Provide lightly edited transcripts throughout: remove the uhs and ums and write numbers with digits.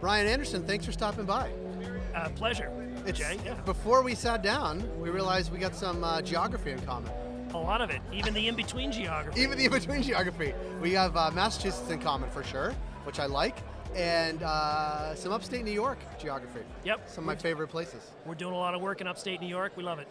Brian Anderson, thanks for stopping by. Pleasure, Jay. Yeah. Before we sat down, we realized we got some geography in common. A lot of it, even the in-between geography. Even the in-between geography. We have Massachusetts in common for sure, which I like, and some upstate New York geography. Yep. Some of my favorite places. We're doing a lot of work in upstate New York. We love it.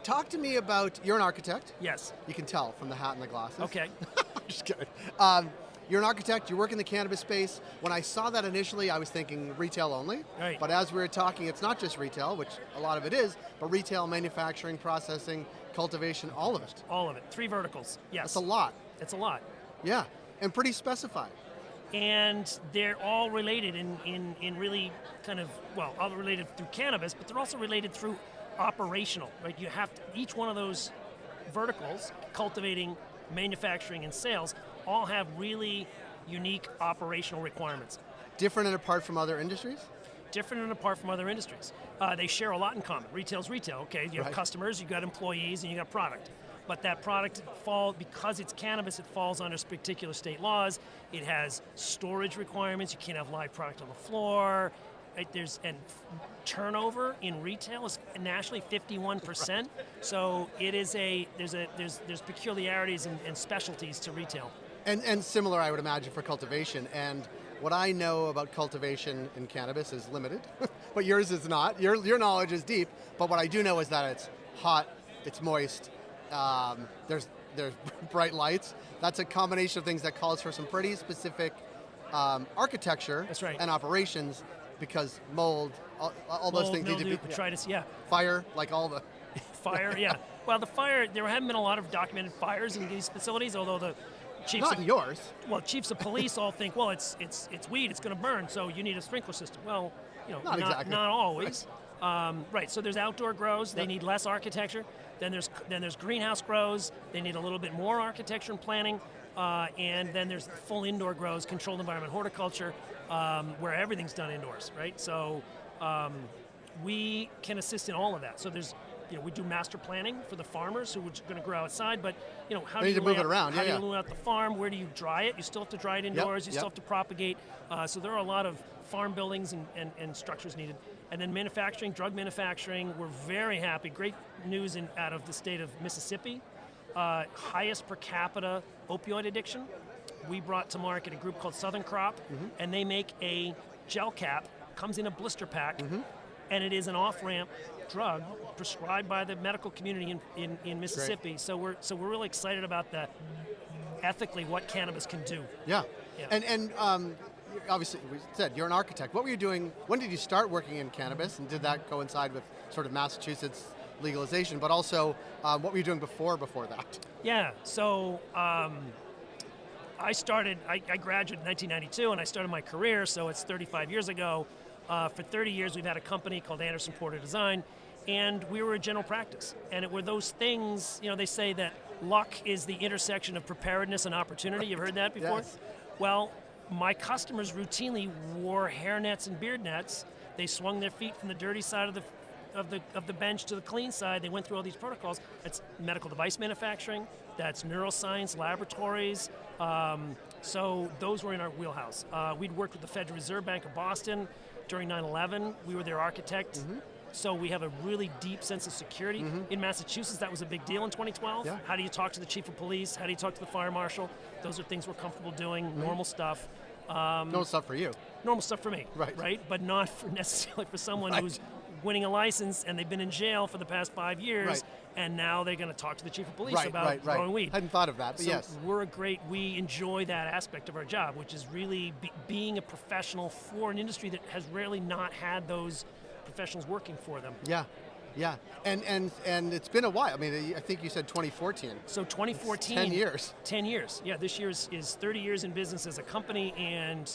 Talk to me about, you're an architect. Yes. You can tell from the hat and the glasses. Okay. I'm just kidding. You're an architect, you work in the cannabis space. When I saw that initially, I was thinking retail only. Right. But as we were talking, it's not just retail, which a lot of it is, but retail, manufacturing, processing, cultivation, all of it. All of it. 3 verticals. Yes. That's a lot. It's a lot. Yeah, and pretty specified. And they're all related in really kind of, well, all related through cannabis, but they're also related through operational, right? You have to, each one of those verticals, cultivating, manufacturing, and sales, all have really unique operational requirements. Different and apart from other industries? Different and apart from other industries. They share a lot in common. Retail's retail, okay? You have customers, you've got employees, and you got product. But that product because it's cannabis, it falls under particular state laws. It has storage requirements. You can't have live product on the floor. Right? And turnover in retail is nationally 51%. So it is there's peculiarities and specialties to retail. And similar, I would imagine, for cultivation. And what I know about cultivation in cannabis is limited, but yours is not. Your knowledge is deep, but what I do know is that it's hot, it's moist, there's bright lights. That's a combination of things that calls for some pretty specific architecture. That's right. And operations, because mold, all those things mildew, need to be. Botrytis, yeah. Fire, like all the. Fire, yeah. Well, the fire, there haven't been a lot of documented fires in these facilities, although the chiefs Not in yours. Well, chiefs of police all think, well, it's weed, it's going to burn, so you need a sprinkler system. Well, not exactly. Not always. Right. So there's outdoor grows. They need less architecture. Then there's greenhouse grows. They need a little bit more architecture and planning. And then there's full indoor grows, controlled environment horticulture, where everything's done indoors. Right. So we can assist in all of that. So there's. We do master planning for the farmers who are going to grow outside, but how do you move it around? How do you move out the farm? Where do you dry it? You still have to dry it indoors. You still have to propagate. So there are a lot of farm buildings and structures needed. And then manufacturing, drug manufacturing, we're very happy. Great news out of the state of Mississippi. Highest per capita opioid addiction. We brought to market a group called Southern Crop, and they make a gel cap, comes in a blister pack, and it is an off-ramp drug prescribed by the medical community in Mississippi. Great. So we're really excited about ethically what cannabis can do. Yeah. And obviously, we said you're an architect. What were you doing? When did you start working in cannabis, and did that coincide with sort of Massachusetts legalization? But also, what were you doing before that? Yeah. So I graduated in 1992, and I started my career. So it's 35 years ago. For 30 years, we've had a company called Anderson Porter Design, and we were a general practice. And it were those things, they say that luck is the intersection of preparedness and opportunity. You've heard that before? Yes. Well, my customers routinely wore hair nets and beard nets. They swung their feet from the dirty side of the bench to the clean side. They went through all these protocols. That's medical device manufacturing. That's neuroscience laboratories. So those were in our wheelhouse. We'd worked with the Federal Reserve Bank of Boston during 9/11. We were their architect. So we have a really deep sense of security. In Massachusetts, that was a big deal in 2012. Yeah. How do you talk to the chief of police? How do you talk to the fire marshal? Those are things we're comfortable doing, normal stuff. No stuff for you. Normal stuff for me, right? But not necessarily for someone who's winning a license and they've been in jail for the past 5 years, and now they're going to talk to the chief of police about growing weed. Hadn't thought of that, but so yes. We enjoy that aspect of our job, which is really being a professional for an industry that has rarely not had those professionals working for them. Yeah. And it's been a while. I mean, I think you said 2014. So 2014. 10 years. 10 years. Yeah, this year is 30 years in business as a company and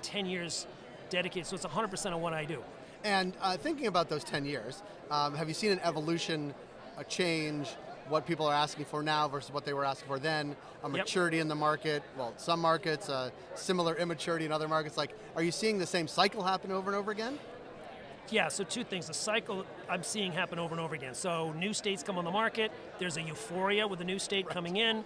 10 years dedicated. So it's 100% of what I do. And thinking about those 10 years, have you seen an evolution, a change, what people are asking for now versus what they were asking for then, a maturity in the market, well, some markets, similar immaturity in other markets? Like, are you seeing the same cycle happen over and over again? Yeah, so 2 things. The cycle I'm seeing happen over and over again. So new states come on the market. There's a euphoria with a new state coming in.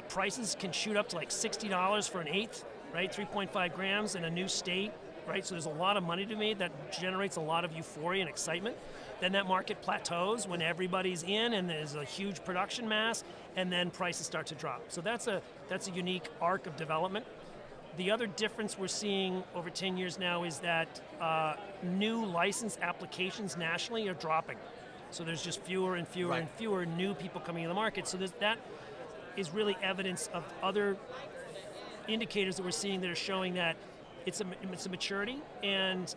Prices can shoot up to like $60 for an eighth, right? 3.5 grams in a new state. right? So there's a lot of money to be made that generates a lot of euphoria and excitement. Then that market plateaus when everybody's in and there's a huge production mass, and then prices start to drop. So that's a unique arc of development. The other difference we're seeing over 10 years now is that new license applications nationally are dropping. So there's just fewer and fewer and fewer new people coming in the market. So that is really evidence of other indicators that we're seeing that are showing that it's a maturity, and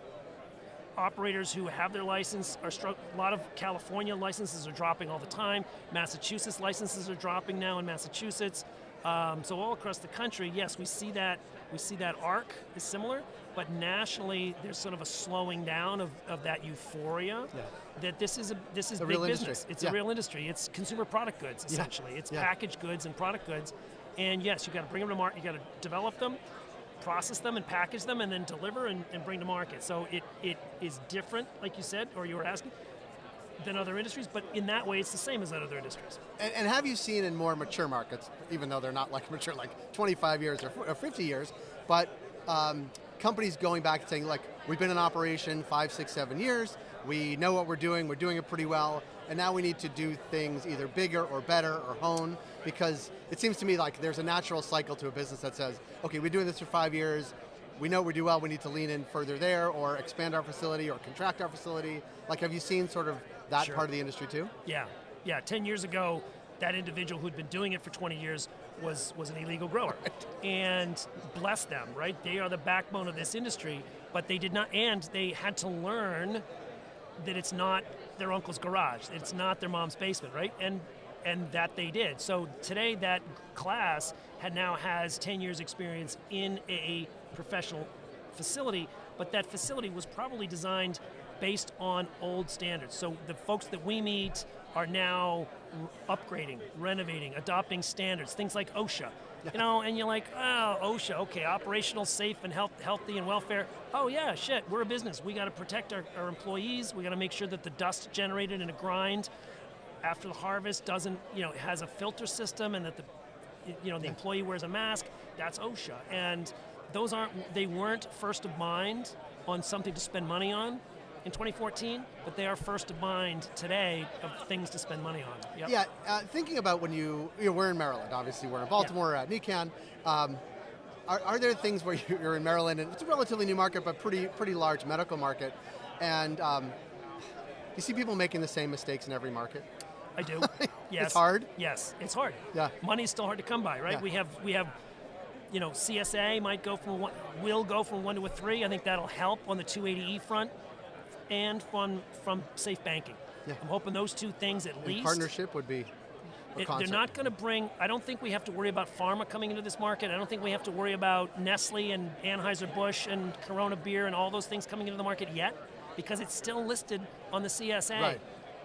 operators who have their license are a lot of California licenses are dropping all the time. Massachusetts licenses are dropping now in Massachusetts. So all across the country, yes, we see that arc is similar, but nationally there's sort of a slowing down of that euphoria. That this is big real business. industry. It's a real industry. It's consumer product goods essentially. It's packaged goods and product goods, and yes, you got to bring them to market. You got to develop them, process them, and package them, and then deliver and bring to market. So it is different, like you said, or you were asking, than other industries, but in that way it's the same as other industries. And have you seen in more mature markets, even though they're not like mature, like 25 years or 50 years, but companies going back and saying, like, we've been in operation 5, 6, 7 years, we know what we're doing it pretty well, and now we need to do things either bigger or better or hone, because it seems to me like there's a natural cycle to a business that says, okay, we're doing this for 5 years, we know we do well, we need to lean in further there, or expand our facility, or contract our facility. Like, have you seen sort of that part of the industry too? Yeah. 10 years ago, that individual who'd been doing it for 20 years was an illegal grower. And bless them, right? They are the backbone of this industry, but they did not, and they had to learn that it's not their uncle's garage, it's not their mom's basement, right? And that they did. So today that class now has 10 years experience in a professional facility, but that facility was probably designed based on old standards. So the folks that we meet are now upgrading, renovating, adopting standards, things like OSHA. And you're like, oh, OSHA, okay, operational, safe, and healthy and welfare. Oh yeah, shit, we're a business. We got to protect our employees. We got to make sure that the dust generated in a grind after the harvest doesn't, has a filter system, and that the employee wears a mask. That's OSHA. And they weren't first of mind on something to spend money on in 2014, but they are first of mind today of things to spend money on. Yep. Yeah, thinking about when we're in Maryland, obviously we're in Baltimore at NECANN. Are there things where you're in Maryland, and it's a relatively new market, but pretty large medical market, and you see people making the same mistakes in every market? I do. Yes. It's hard? Yes, it's hard. Yeah. Money's still hard to come by, right? Yeah. We have CSA will go from 1 to a 3. I think that'll help on the 280E front, and from safe banking. Yeah. I'm hoping those two things at least. Partnership would be a concept. They're not going to bring, I don't think we have to worry about pharma coming into this market. I don't think we have to worry about Nestle and Anheuser-Busch and Corona Beer and all those things coming into the market yet, because it's still listed on the CSA. Right.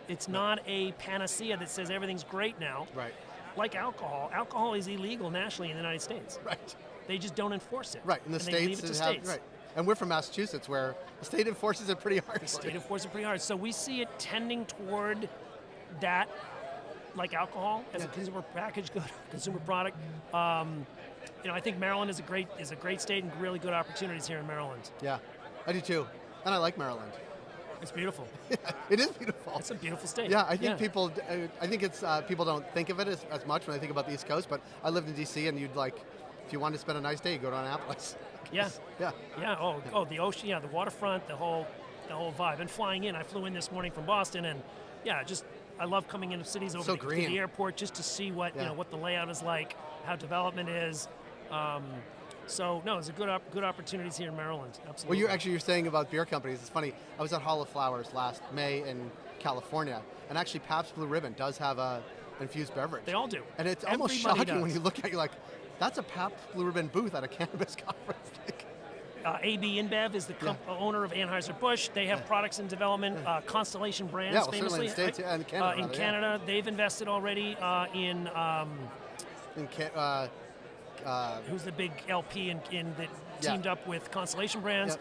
It's not a panacea that says everything's great now. Right. Like alcohol. Alcohol is illegal nationally in the United States. Right. They just don't enforce it. Right. In the states, they leave it to states. Right. And we're from Massachusetts, where the state enforces it pretty hard. The state enforces it pretty hard. So we see it tending toward that, like alcohol, as a consumer packaged good, consumer product. I think Maryland is a great state, and really good opportunities here in Maryland. Yeah, I do too, and I like Maryland. It's beautiful. It is beautiful. It's a beautiful state. Yeah, I think people. I think it's people don't think of it as much when they think about the East Coast. But I lived in D.C. and you'd if you wanted to spend a nice day, you go to Annapolis. Yeah. Yeah. Yeah. Oh, the ocean. Yeah, the waterfront, the whole vibe. And flying in, I flew in this morning from Boston, and I love coming into cities over to the airport just to see what what the layout is like, how development is. So no, it's a good opportunities here in Maryland. Absolutely. Well, you're saying about beer companies. It's funny. I was at Hall of Flowers last May in California, and actually Pabst Blue Ribbon does have a infused beverage. They all do. And it's almost shocking when you look at it. You're like, that's a Pabst Blue Ribbon booth at a cannabis conference. AB InBev is the owner of Anheuser-Busch. They have products in development. Constellation Brands, famously. In the States and Canada. In Canada, they've invested already in who's the big LP that teamed up with Constellation Brands.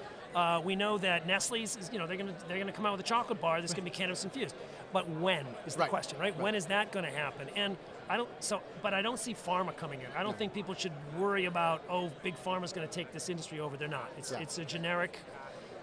We know that Nestle's is, they're going to come out with a chocolate bar that's going to be cannabis infused. but when is the Right. question, right? Right. When is that going to happen? And but I don't see pharma coming in. I don't think people should worry about, oh, big pharma's going to take this industry over. They're not. It's a generic.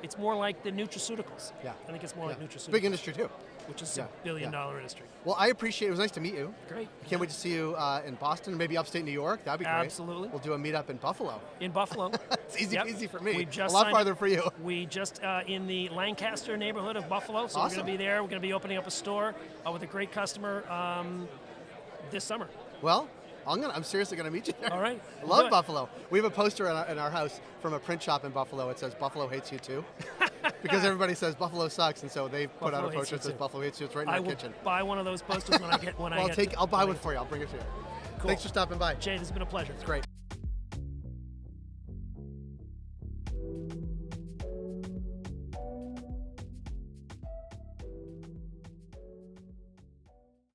It's more like the nutraceuticals. Yeah. I think it's more like nutraceuticals. Big industry too. Which is a billion-dollar industry. Well, I appreciate it. It was nice to meet you. Great. Can't wait to see you in Boston, maybe upstate New York. That'd be great. Absolutely. We'll do a meetup in Buffalo. In Buffalo. It's easy peasy for me. We've just a lot signed farther for you. We just in the Lancaster neighborhood of Buffalo, so Awesome. we're going to be there. We're going to be opening up a store with a great customer this summer. Well, I'm seriously going to meet you there. All right. I We'll love do it. Buffalo. We have a poster in our house from a print shop in Buffalo. It says Buffalo hates you too. Because everybody says Buffalo sucks, and so they put out a Buffalo hates poster you that says too. Buffalo hates you. It's right in I our will kitchen. buy one of those posters when I get I'll buy one for you. I'll bring it to you. Cool. Thanks for stopping by. Jay, this has been a pleasure. It's great.